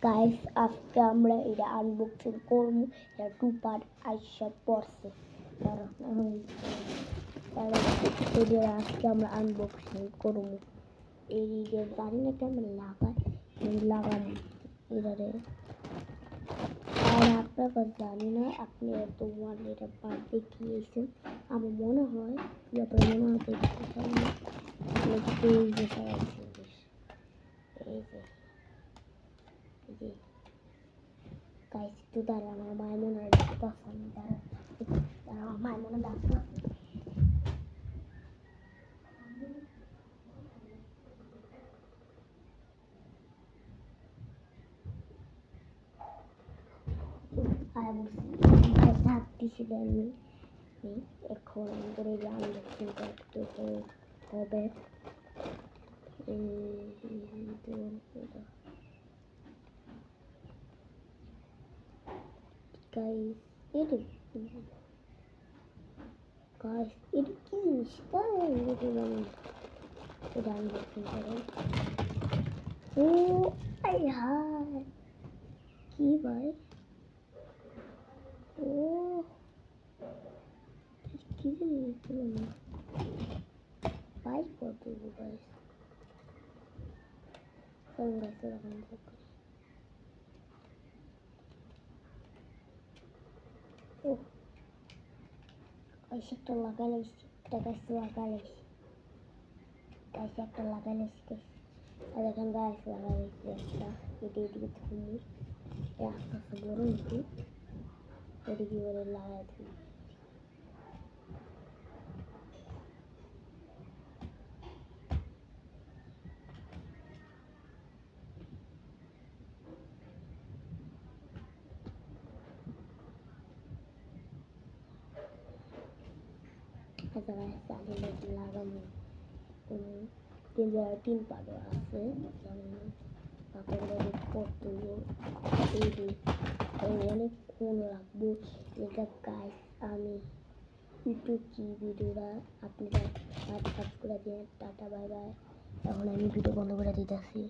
Guys আজকে আমরা এটা আনবক্সিং করবো। এটা 2 পার্ট আইসা পড়ছে। আজকে আমরা আনবক্সিং করবো। এই যে জানি না কেমন লাগাবো এটারে। আর আপনার কাছে জানি না, আপনি এত ওয়ান এটা পার্ট দেখিয়েছেন। আমার মনে হয় গাইস একটু দাঁড়া, আমার মায়ের মনে হয় আমার মায়ের মনে ডাক্তার ডাকতেছিল। আমি এখন আমাদের এই আনবক্সিং করতে হবে। গাইস এটা কি জিনিস? এটা আনবক্সিং করে। ও আই হাই, কি ভাই? ও কি জিনিস ভাই? কত গাইস ও গাইস একটা লাগাইছি, একটা গাছ লাগাইছি, গাইস একটা লাগাইছি। আর এখন গাছ লাগাইছি একটা, এটা এদিকে থুমি আস্তে আস্তে বড় হয়েছে, এদিকে বলে লাগাই থুমি। আচ্ছা গাছ আমি লাগাবো। তিন পাড়ে আছে, জানি না তারপরে অনেকক্ষণ রাখবো এটা। গাইস আমি একটু কি ভিডিওটা আপনারা সাবস্ক্রাইব করে দিয়ে টাটা বাই বাই। এখন আমি ভিডিও বন্ধ করে দিতেছি।